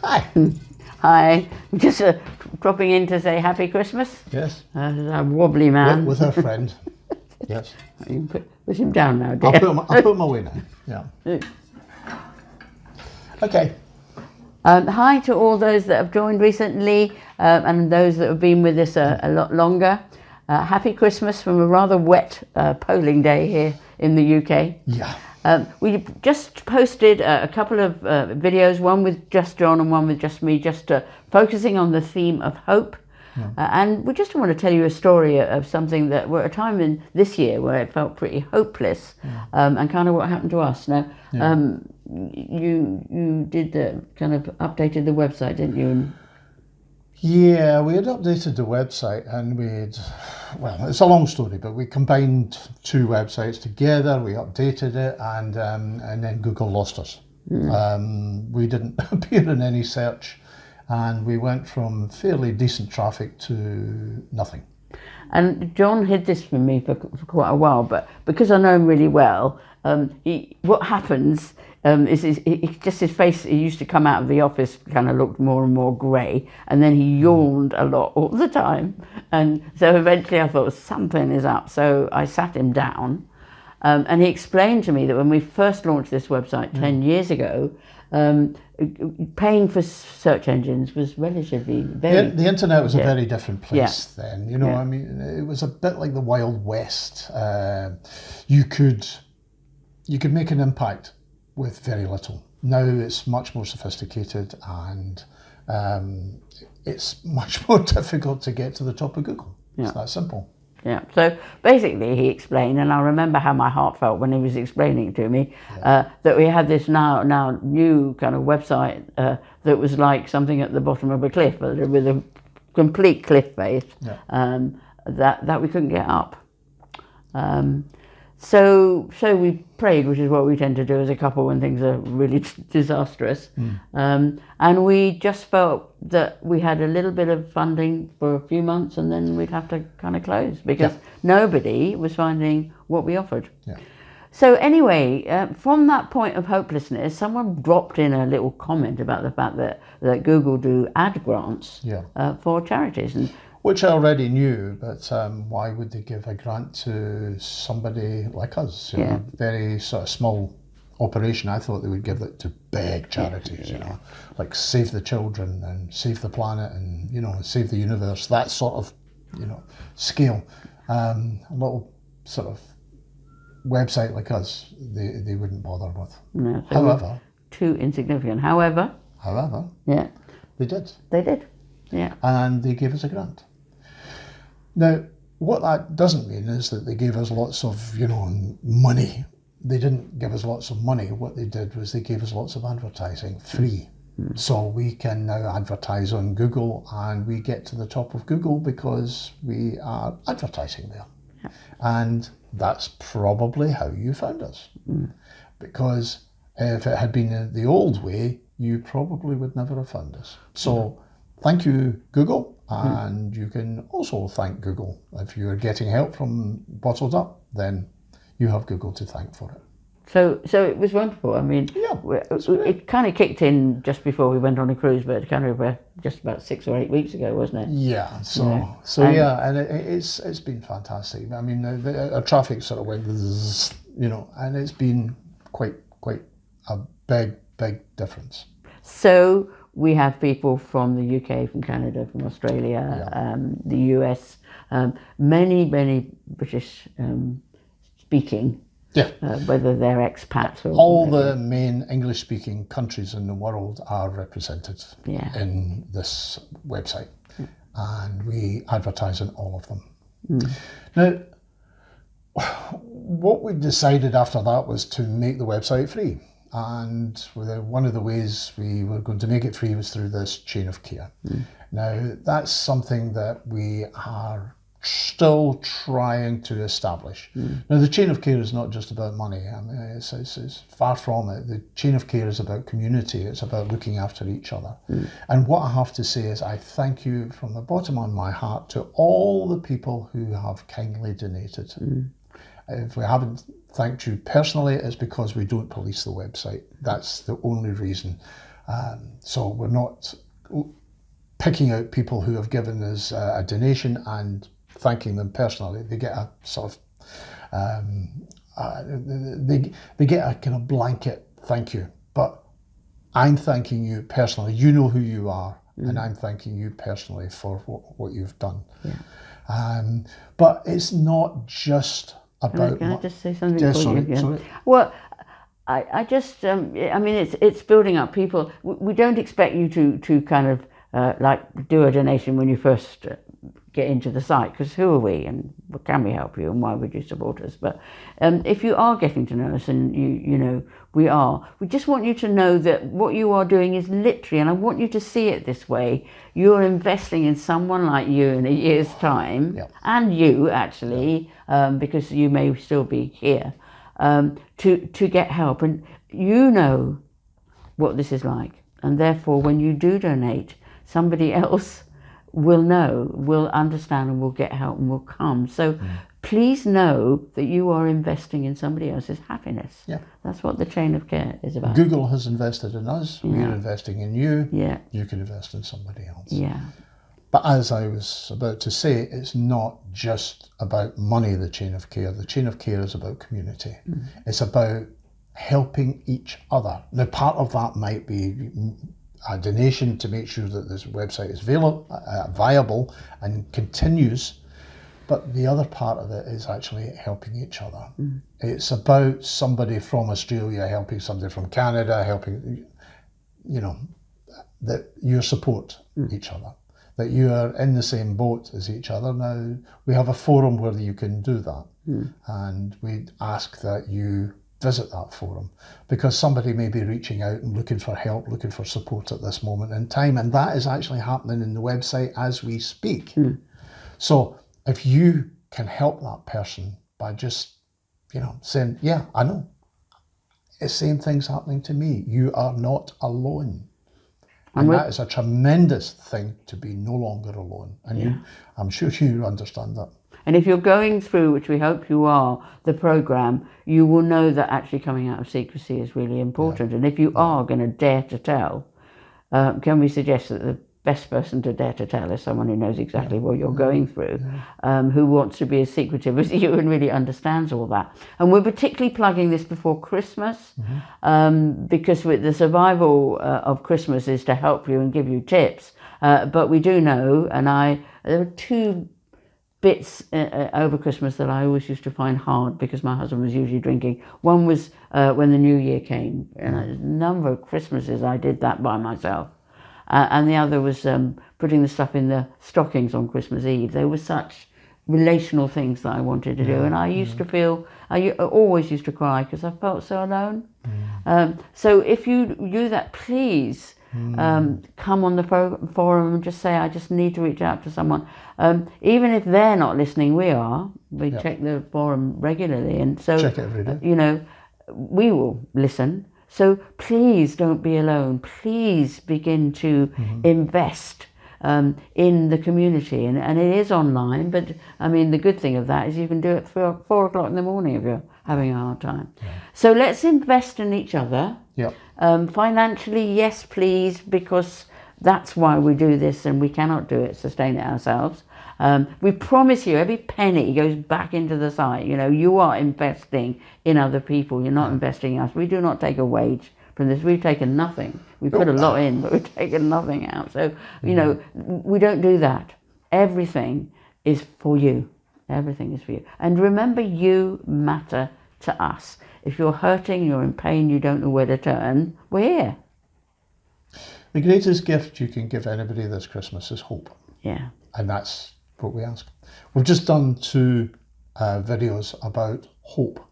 Hi. Hi, I'm just dropping in to say Happy Christmas. Yes. A wobbly man. With our friend. Yes. You can put him down now, dear. I'll put him away now. Yeah. Okay. Hi to all those that have joined recently and those that have been with us a lot longer. Happy Christmas from a rather wet polling day here in the UK. Yeah. We just posted a couple of videos, one with just John and one with just me, just focusing on the theme of hope. Yeah. And we just want to tell you a story of something that we're at a time in this year where it felt pretty hopeless, and kind of what happened to us. Now, you did kind of updated the website, didn't you? Yeah, we had updated the website and well, it's a long story, but we combined two websites together, we updated it, and then Google lost us. We didn't appear in any search, and we went from fairly decent traffic to nothing. And John hid this from me for quite a while, but because I know him really well, what happens is just his face. He used to come out of the office, kind of looked more and more grey, and then he yawned a lot all the time. And so eventually I thought something is up. So I sat him down, and he explained to me that when we first launched this website 10 years ago, paying for search engines was relatively the internet was a very different place then. You know, I mean, it was a bit like the Wild West. You could make an impact with very little. Now it's much more sophisticated, and it's much more difficult to get to the top of Google. It's that simple. Yeah, so basically he explained, and I remember how my heart felt when he was explaining to me, that we had this now new kind of website that was like something at the bottom of a cliff, with a complete cliff face, that we couldn't get up. So we prayed, which is what we tend to do as a couple when things are really disastrous. And we just felt that we had a little bit of funding for a few months, and then we'd have to kind of close because nobody was finding what we offered. So anyway, from that point of hopelessness, someone dropped in a little comment about the fact that Google do ad grants for charities. Which I already knew, but why would they give a grant to somebody like us? You know, very sort of small operation. I thought they would give it to big charities, you know, like Save the Children and Save the Planet and, you know, Save the Universe, that sort of, you know, scale. A little sort of website like us, they wouldn't bother with. No, so however, too insignificant. However, they did. They did, yeah. And they gave us a grant. Now, what that doesn't mean is that they gave us lots of, you know, money. They didn't give us lots of money. What they did was they gave us lots of advertising, free. So we can now advertise on Google, and we get to the top of Google because we are advertising there. And that's probably how you found us. Because if it had been the old way, you probably would never have found us. So thank you, Google. And you can also thank Google. If you're getting help from Bottled Up, then you have Google to thank for it. So it was wonderful. I mean, it kind of kicked in just before we went on a cruise, but kind of just about 6 or 8 weeks ago, wasn't it? Yeah. And it's been fantastic. I mean, our traffic sort of went, you know, and it's been quite a big difference. So we have people from the UK, from Canada, from Australia, the US, many British speaking, whether they're expats or all the main English-speaking countries in the world are represented in this website, and we advertise on all of them. Now, what we decided after that was to make the website free. And one of the ways we were going to make it free was through this chain of care. Now, that's something that we are still trying to establish. Now, the chain of care is not just about money. I mean, it's far from it. The chain of care is about community. It's about looking after each other. And what I have to say is I thank you from the bottom of my heart to all the people who have kindly donated. If we haven't thanked you personally, it's because we don't police the website. That's the only reason. So we're not picking out people who have given us a donation and thanking them personally. They get a sort of, they get a kind of blanket thank you. But I'm thanking you personally. You know who you are, and I'm thanking you personally for what you've done. Yeah. But it's not just about... Can I just say something? Yeah, before sorry, you sorry. Well, I just, I mean, it's building up people. We don't expect you to kind of like do a donation when you first get into the site, because who are we and can we help you and why would you support us? But if you are getting to know us, and you know we just want you to know that what you are doing is literally, and I want you to see it this way, you're investing in someone like you in a year's time. Yeah. And you actually, because you may still be here, to get help, and you know what this is like, and therefore when you do donate, somebody else will know, will understand, and will get help and will come. So please know that you are investing in somebody else's happiness. Yeah. That's what the chain of care is about. Google has invested in us. Yeah. We're investing in you. Yeah. You can invest in somebody else. Yeah. But as I was about to say, it's not just about money, the chain of care. The chain of care is about community. It's about helping each other. Now, part of that might be a donation to make sure that this website is viable and continues. But the other part of it is actually helping each other. It's about somebody from Australia helping somebody from Canada, helping, you know, that you support each other, that you are in the same boat as each other. Now, we have a forum where you can do that. And we ask that you visit that forum, because somebody may be reaching out and looking for help, looking for support at this moment in time. And that is actually happening in the website as we speak. So if you can help that person by just, you know, saying, yeah, I know, the same thing's happening to me. You are not alone. And that is a tremendous thing, to be no longer alone. And I'm sure you understand that. And if you're going through, which we hope you are, the programme, you will know that actually coming out of secrecy is really important. And if you are going to dare to tell, can we suggest that the best person to dare to tell is someone who knows exactly what you're going through, who wants to be as secretive as you and really understands all that. And we're particularly plugging this before Christmas, because with the survival of Christmas is to help you and give you tips. But we do know, and there were two bits over Christmas that I always used to find hard, because my husband was usually drinking. One was when the New Year came, and a number of Christmases I did that by myself. And the other was putting the stuff in the stockings on Christmas Eve. They were such relational things that I wanted to do, and I used to feel, I always used to cry because I felt so alone. So if you do that, please come on the forum and just say, I just need to reach out to someone. Even if they're not listening, we are. We check the forum regularly, and so check it every day. You know, we will listen. So please don't be alone. Please begin to invest in the community, and it is online. But I mean, the good thing of that is you can do it for 4 o'clock in the morning if you're having a hard time. So let's invest in each other. Financially, yes, please, because that's why we do this, and we cannot do it, sustain it ourselves. We promise you every penny goes back into the site. You know, you are investing in other people. You're not investing in us. We do not take a wage from this. We've taken nothing. We put a lot in, but we've taken nothing out. So, you know, we don't do that. Everything is for you. Everything is for you. And remember, you matter to us. If you're hurting, you're in pain, you don't know where to turn, we're here. The greatest gift you can give anybody this Christmas is hope. Yeah. And that's what we ask. We've just done 2 videos about hope.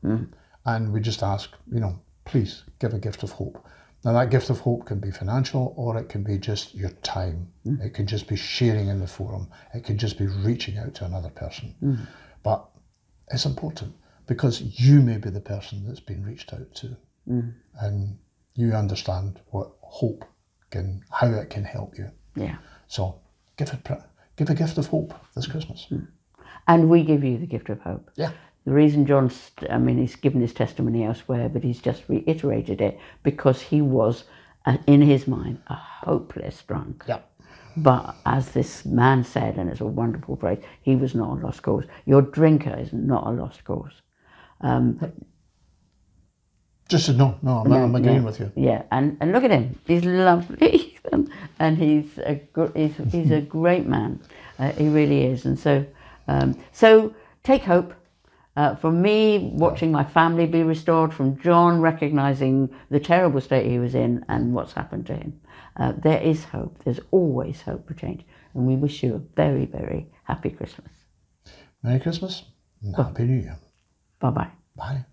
And we just ask, you know, please give a gift of hope. Now, that gift of hope can be financial, or it can be just your time. It can just be sharing in the forum. It can just be reaching out to another person. But it's important, because you may be the person that's been reached out to. And you understand what hope can, how it can help you. Yeah. So give a gift of hope this Christmas. And we give you the gift of hope. Yeah. The reason he's given his testimony elsewhere, but he's just reiterated it because he was in his mind, a hopeless drunk. Yeah. But as this man said, and it's a wonderful phrase, he was not a lost cause. Your drinker is not a lost cause. Just I'm agreeing with you. Yeah, and look at him. He's lovely, and he's a great man. He really is. And so take hope. From me watching my family be restored, from John recognizing the terrible state he was in and what's happened to him, there is hope. There's always hope for change. And we wish you a very, very happy Christmas. Merry Christmas and Happy New Year. Bye-bye. Bye.